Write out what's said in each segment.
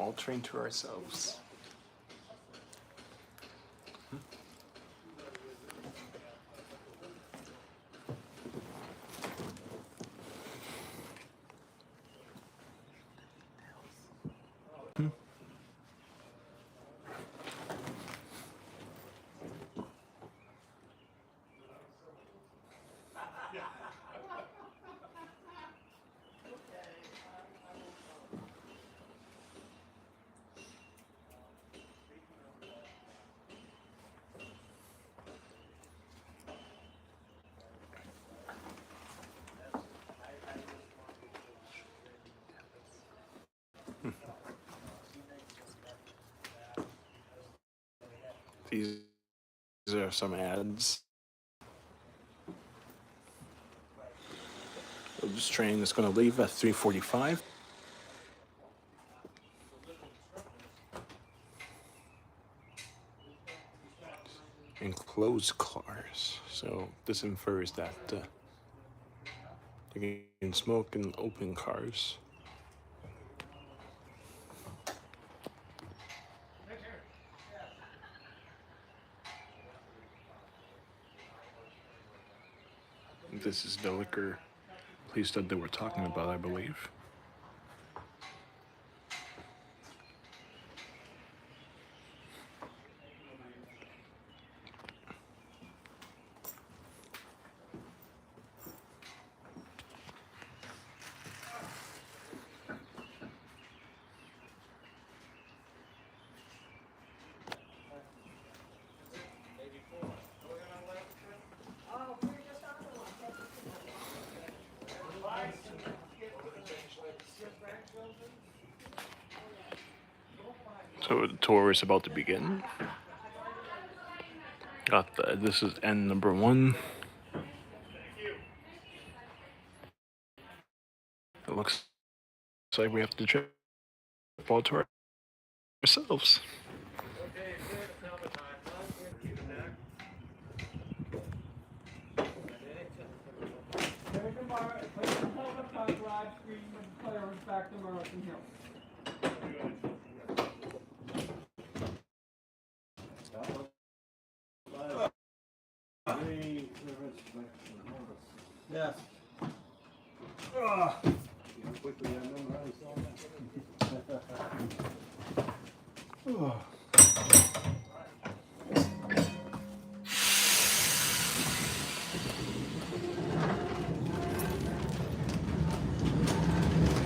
all train to ourselves. These are some ads. So this train is going to leave at 3:45. Enclosed cars. So this infers that you can smoke in open cars. This is the liquor place that they were talking about, I believe. So the tour is about to begin. This is end number 1. It looks like we have to trip all to ourselves. Yes. Quickly, I remember I saw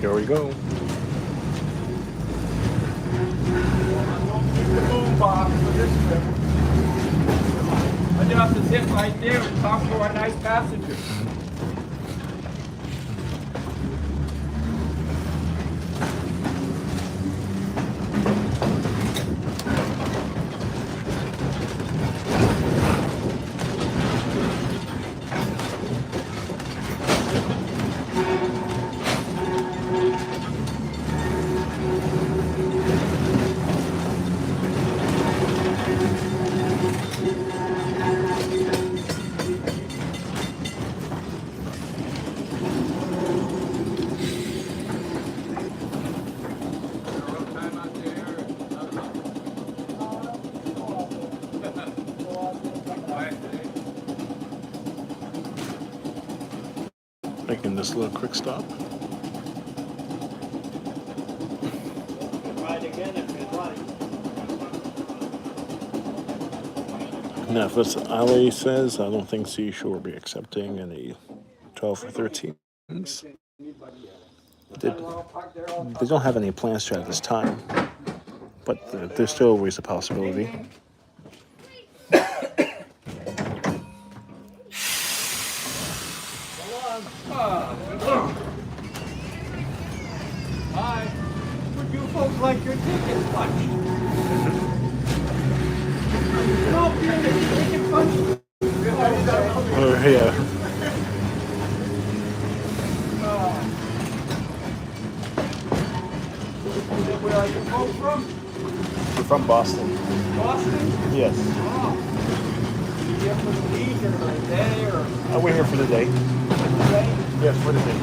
Here we go. the boom box for this trip. I just have to sit right there and talk to our nice passenger. Making this little quick stop. Ride again if you'd like. Now, if it's Ali says, I don't think Seashore will be accepting any 12 or 13s. They don't have any plans to at this time, but there's still always a possibility. Hi. Would you folks like your tickets punched? No, your ticket punched. Oh, yeah. Where are you folks from? We're from Boston. Boston? Yes. Oh. You here for the week or for the day or We're here for the day. the day? Yes, for the day.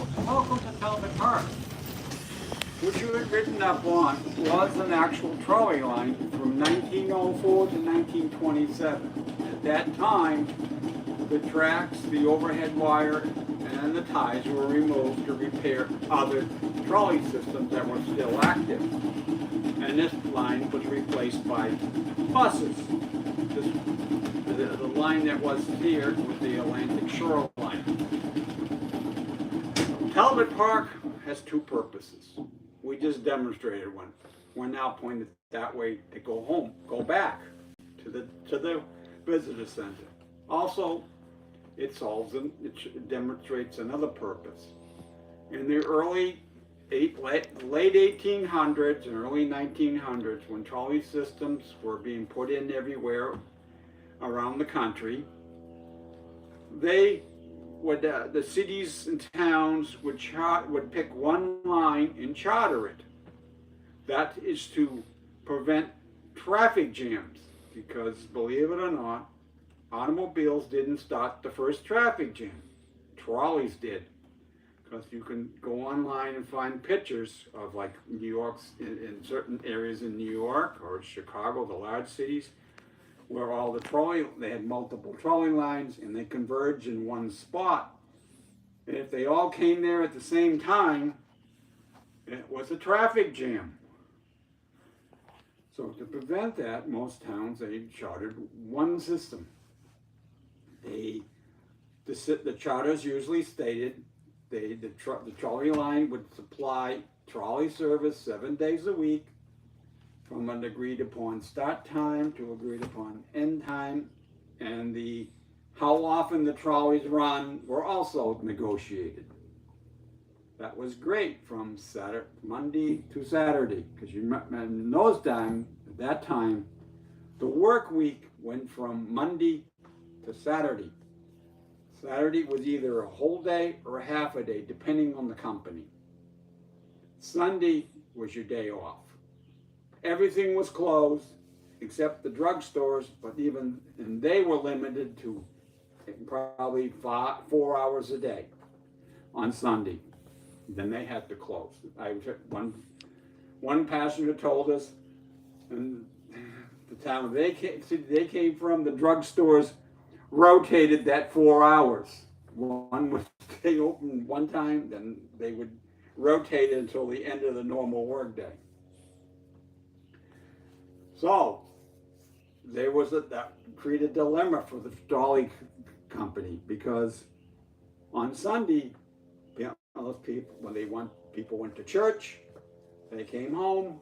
folks. Welcome to Talbot Park. What you had written up on was an actual trolley line from 1904 to 1927. At that time, the tracks, the overhead wire, and the ties were removed to repair other trolley systems that were still active. And this line was replaced by buses. The line that was here was the Atlantic Shore line. Talbot Park has two purposes. We just demonstrated one. We're now pointed that way to go home, go back to the visitor center. Also, it demonstrates another purpose. In the late 1800s and early 1900s, when trolley systems were being put in everywhere around the country, the cities and towns would pick one line and charter it. That is to prevent traffic jams, because believe it or not, automobiles didn't start the first traffic jam. Trolleys did. Because you can go online and find pictures of like New York's in certain areas in New York or Chicago, the large cities, where all they had multiple trolley lines and they converge in one spot. And if they all came there at the same time, it was a traffic jam. So to prevent that, most towns, they chartered one system. The charters usually stated the trolley line would supply trolley service 7 days a week from an agreed upon start time to agreed upon end time, and how often the trolleys run were also negotiated. That was great from Monday to Saturday, because you remember at that time, the work week went from Monday to Saturday. Saturday was either a whole day or a half a day, depending on the company. Sunday was your day off. Everything was closed except the drugstores, and they were limited to probably 4 hours a day on Sunday. Then they had to close. One passenger told us, in the town they came from, the drugstores rotated that 4 hours. One would stay open one time, then they would rotate it until the end of the normal workday. So that created a dilemma for the trolley company, because on Sunday, those people, people went to church, they came home,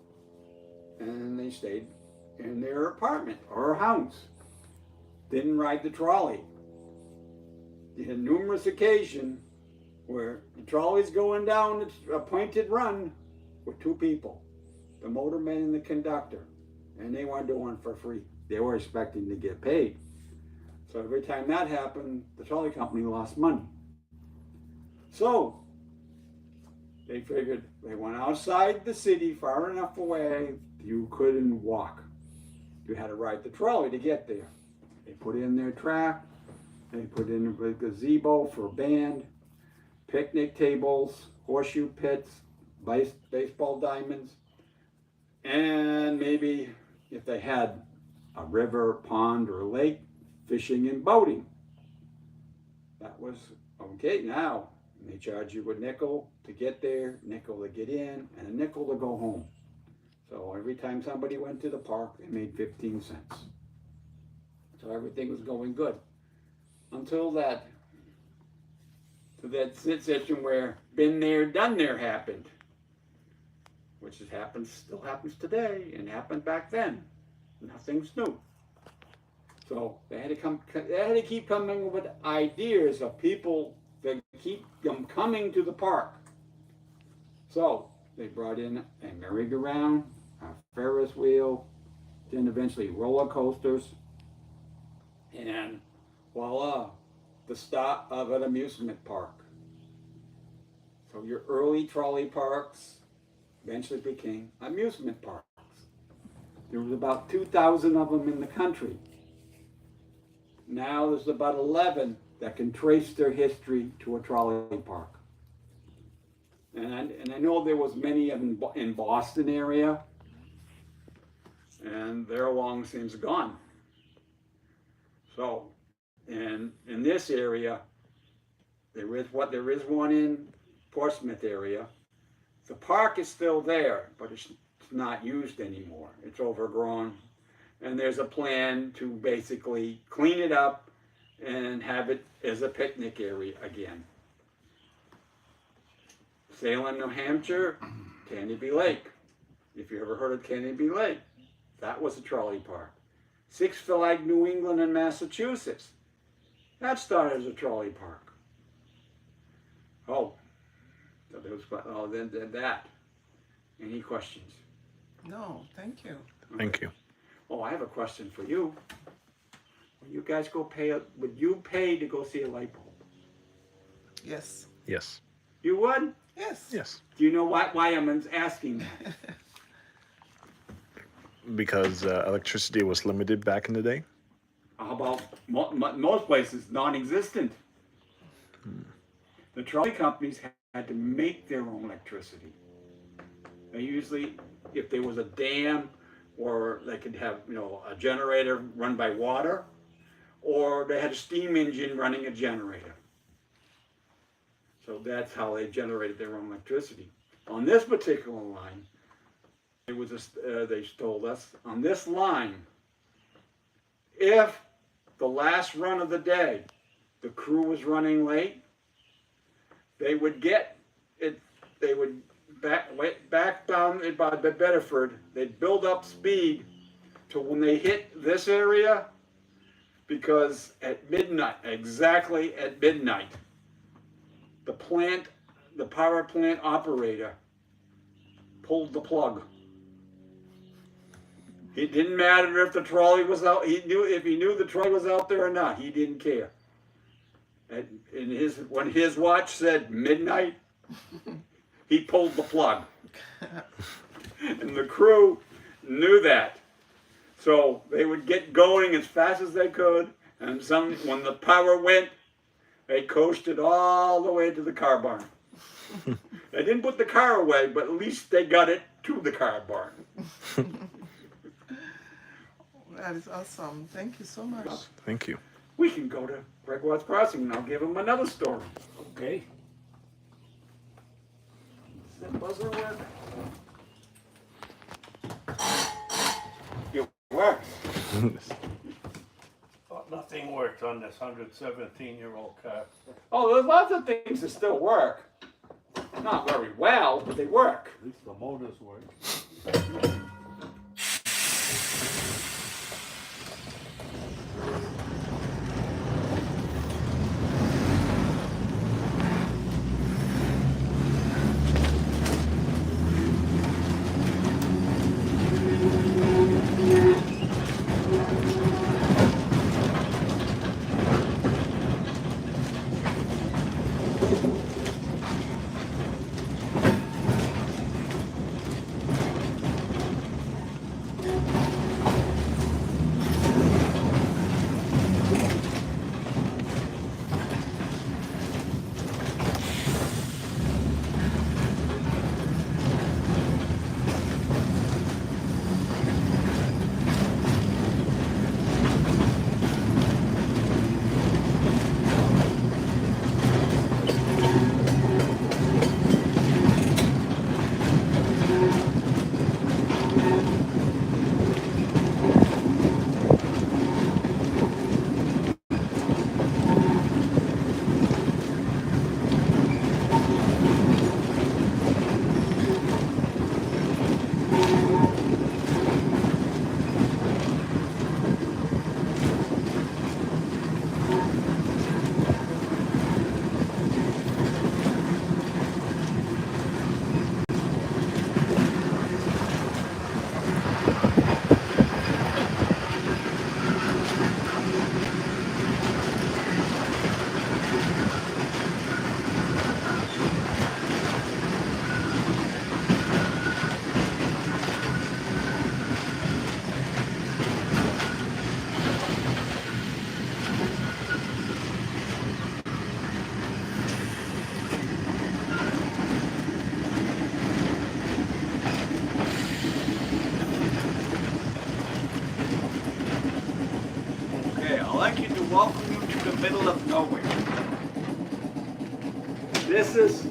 and they stayed in their apartment or house. Didn't ride the trolley. There had numerous occasions where the trolley's going down its appointed run with two people, the motorman and the conductor, and they weren't doing it for free. They were expecting to get paid. So every time that happened, the trolley company lost money. So they figured they went outside the city far enough away you couldn't walk. You had to ride the trolley to get there. They put in their track, they put in a gazebo for a band, picnic tables, horseshoe pits, baseball diamonds, and maybe if they had a river, pond, or lake, fishing and boating. That was okay. Now they charge you a nickel to get there, nickel to get in, and a nickel to go home. So every time somebody went to the park, they made 15 cents. So everything was going good until that situation where been there, done there happened, which still happens today, and happened back then. Nothing's new. So they had to keep coming with ideas of people that keep them coming to the park. So they brought in a merry-go-round, a Ferris wheel, then eventually roller coasters, and voila, the start of an amusement park. So your early trolley parks eventually became amusement parks. There was about 2,000 of them in the country. Now there's about 11 that can trace their history to a trolley park. And I know there was many in Boston area, and they're long since gone. So, and in this area, there is one in Portsmouth area. The park is still there, but it's not used anymore. It's overgrown, and there's a plan to basically clean it up and have it as a picnic area again. Salem, New Hampshire, Canopy Lake. If you ever heard of Canopy Lake, that was a trolley park. Six Flags New England and Massachusetts. That started as a trolley park. Oh, so there was, then that. Any questions? No, thank you. Thank you. Oh, I have a question for you. When you guys go pay, would you pay to go see a light bulb? Yes. Yes. You would? Yes. Yes. Do you know why I'm asking that? Because electricity was limited back in the day. How about most places, non-existent? The trolley companies had to make their own electricity. They usually, if there was a dam, or they could have, a generator run by water, or they had a steam engine running a generator. So that's how they generated their own electricity. On this particular line, it was they told us, on this line, if the last run of the day, the crew was running late, they would get it, they would back down by Bedford, they'd build up speed to when they hit this area, because at midnight, exactly at midnight, the power plant operator pulled the plug. It didn't matter if the trolley was out. If he knew the trolley was out there or not. He didn't care. When his watch said midnight, he pulled the plug. And the crew knew that. So they would get going as fast as they could. And when the power went, they coasted all the way to the car barn. They didn't put the car away, but at least they got it to the car barn. That is awesome. Thank you so much. Thank you. We can go to Greg Watts Crossing and I'll give him another story. Okay. Does that buzzer work? It works. Thought nothing worked on this 117-year-old car. Oh, there's lots of things that still work. Not very well, but they work. At least the motors work. the middle of nowhere. This is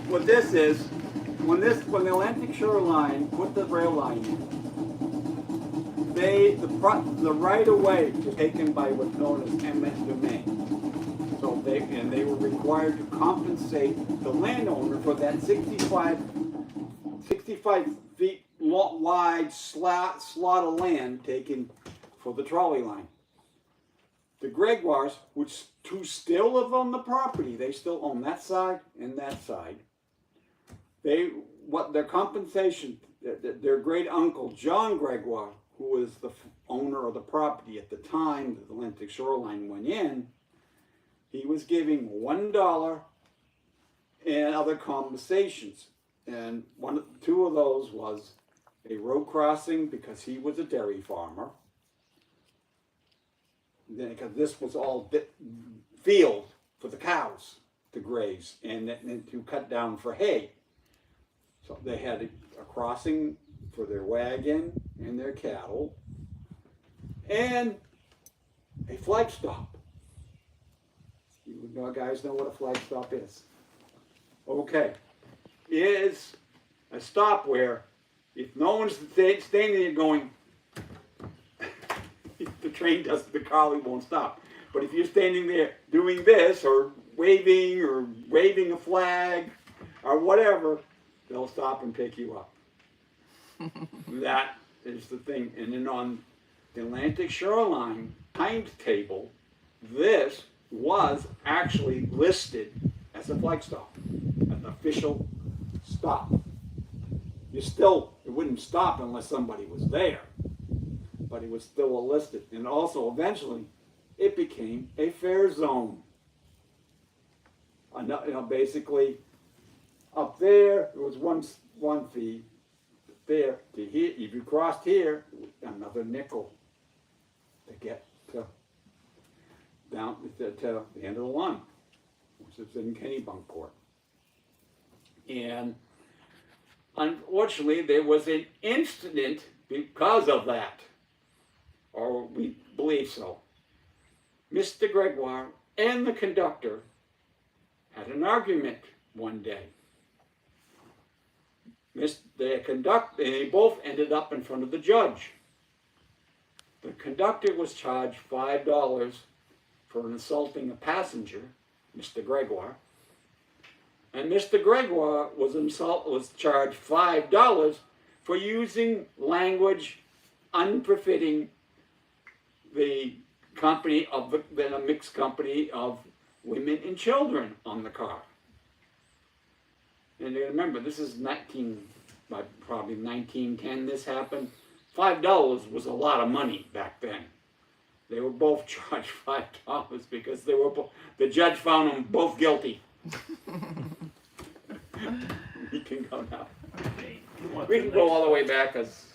what this is. When the Atlantic Shoreline put the rail line in, the right of way was taken by what's known as eminent domain. So they were required to compensate the landowner for that 65 feet wide slot of land taken for the trolley line. The Gregoires, which two still live on the property, they still own that side and that side. Their compensation, their great uncle John Gregoire, who was the owner of the property at the time that the Atlantic Shoreline went in, he was giving $1 and other compensations. And two of those was a road crossing because he was a dairy farmer. Then, because this was all field for the cows to graze and to cut down for hay. So they had a crossing for their wagon and their cattle and a flag stop. You guys know what a flag stop is. Okay. Is a stop where if no one's standing there going, the train does, the trolley won't stop. But if you're standing there doing this or waving a flag or whatever, they'll stop and pick you up. That is the thing. And then on the Atlantic Shoreline timetable, this was actually listed as a flag stop, an official stop. It wouldn't stop unless somebody was there, but it was still listed. And also, eventually, it became a fare zone. Basically, up there was one fee. There to here, if you crossed here, another nickel to get down to the end of the line, which is in Kennebunkport. And unfortunately, there was an incident because of that, or we believe so. Mr. Gregoire and the conductor had an argument one day. They both ended up in front of the judge. The conductor was charged $5 for insulting a passenger, Mr. Gregoire. And Mr. Gregoire was charged $5 for using language unbefitting the company of a mixed company of women and children on the car. And remember, this is probably 1910 this happened. $5 was a lot of money back then. They were both charged $5 because the judge found them both guilty. We can go now. We can go all the way back as.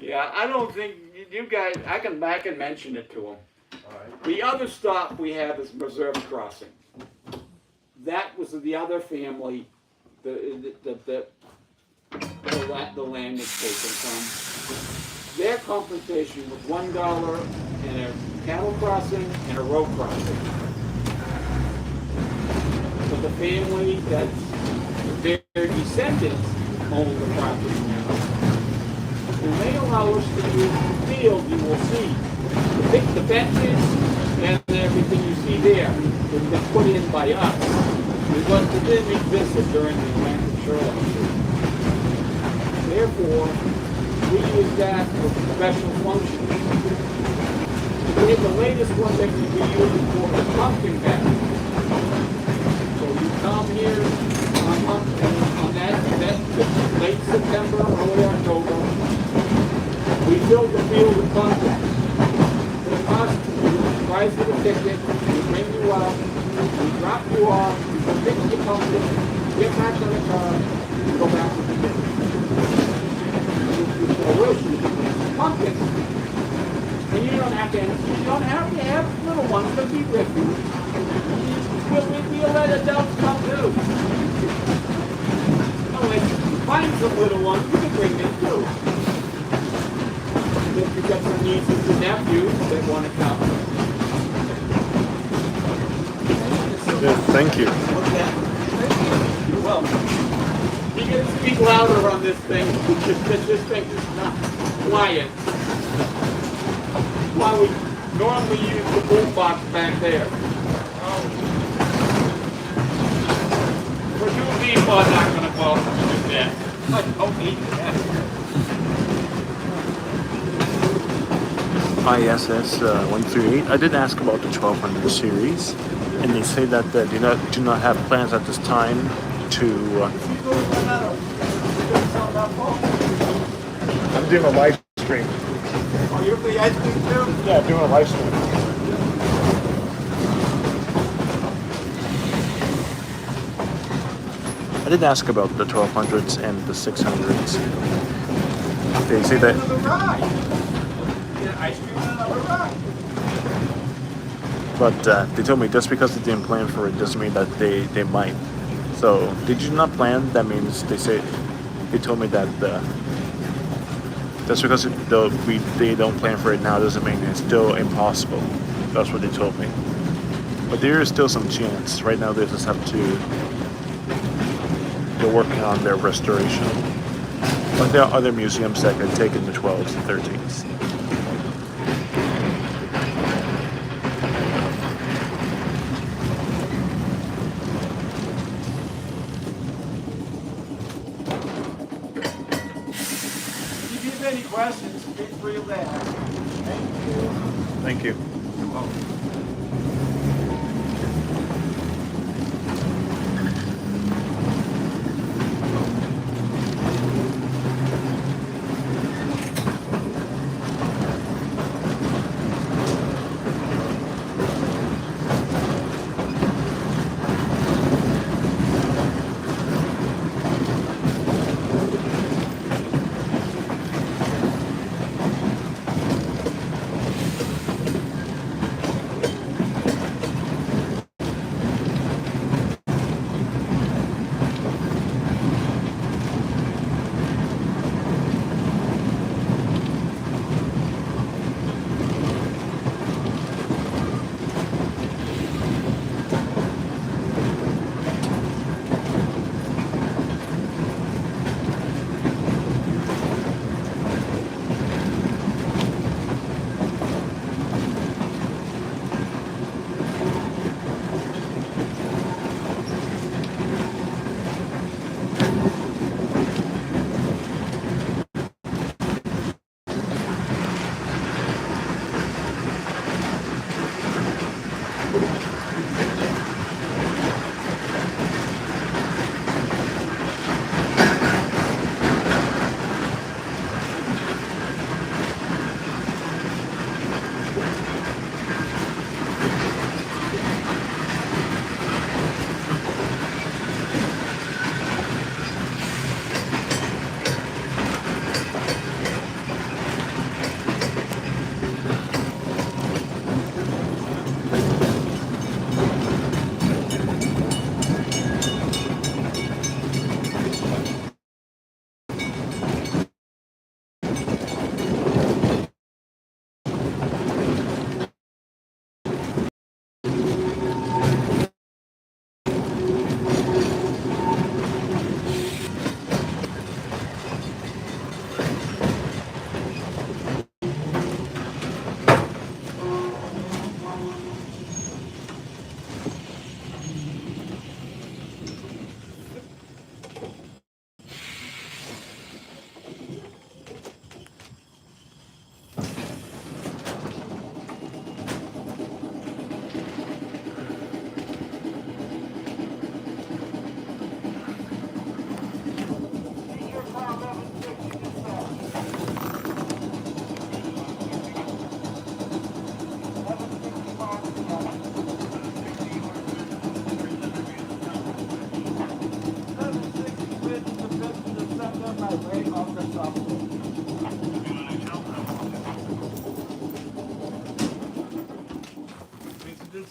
Yeah, I don't think you guys. I can back and mention it to them. All right. The other stop we have is Reserve Crossing. That was the other family. The land was taken from. Their compensation was $1 and a cattle crossing and a road crossing. But the family their descendants own the property now. When they allow us to use the field, you will see the fences and everything you see there has been put in by us. It didn't exist during the Atlantic Shoreline. Therefore, we use that for special functions. We have the latest one that we use for the pumpkin bag. So you come here on that late September, early October, we fill the field with pumpkin. The cost, the price of the ticket, we bring you out, we drop you off, we pick the pumpkin, get back on the car, and go back to the ticket. Pumpkins, and you don't have to have little ones to be with you. We'll let adults come too. Find some little ones, you can bring them too. If you've got some nieces and nephews that want to come. Yeah, thank you. Okay. You're welcome. You gotta speak louder on this thing. This thing is not quiet. Why we normally use the boombox back there. For you people, I'm not gonna go do that. I don't need that. ISS 1 through 8. I did ask about the 1200 series, and they say that do not have plans at this time to. I'm doing a live stream. Oh, you're the ice cream too? Yeah, doing a live stream. I did ask about the 1200s and the 600s. They say that. Another ride. Get ice cream and another ride. But they told me just because they didn't plan for it doesn't mean that they might. So did you not plan? That means they told me that just because they don't plan for it now doesn't mean it's still impossible. That's what they told me. But there is still some chance. Right now they just have to. They're working on their restoration. But there are other museums that can take in the 12s and 13s. If you have any questions, feel free to ask. Thank you. Thank you. You're welcome.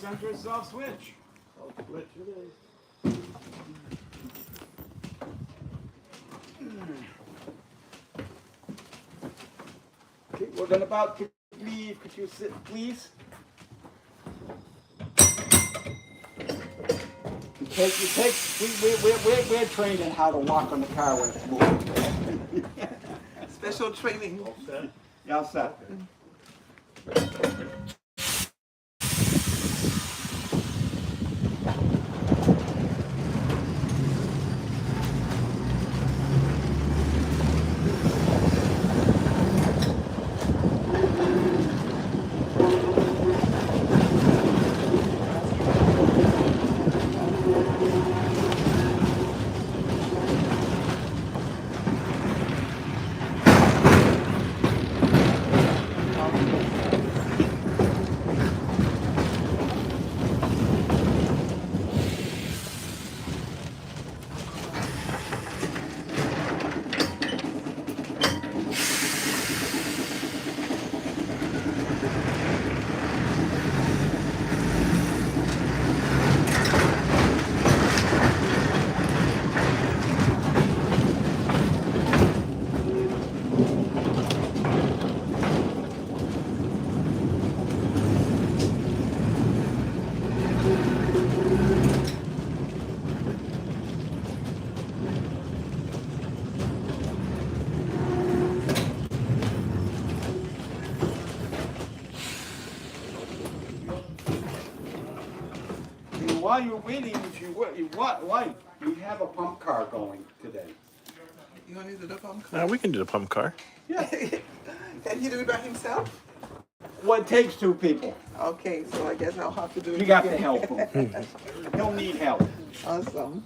Center soft switch. Soft switch it is. Okay, we're gonna about to leave. Could you sit, please? We're trained in how to walk on the car when it's moving. Special training. Yeah, all set. While you're waiting, if you like, we have a pump car going today. You want to do the pump Yeah, car? we can do the pump car. Yeah. Can he do it by himself? Well, it takes two people. Okay, so I guess I'll have to do it. You got to again. help him. He'll need help. Awesome.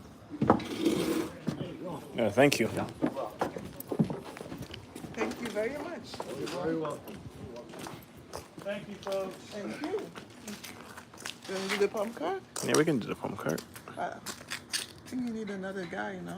Yeah, thank you. Thank you very much. You're very welcome. Thank you, folks. Thank you. You want to do the pump car? Yeah, we can do the pump car. I think you need another guy, you know?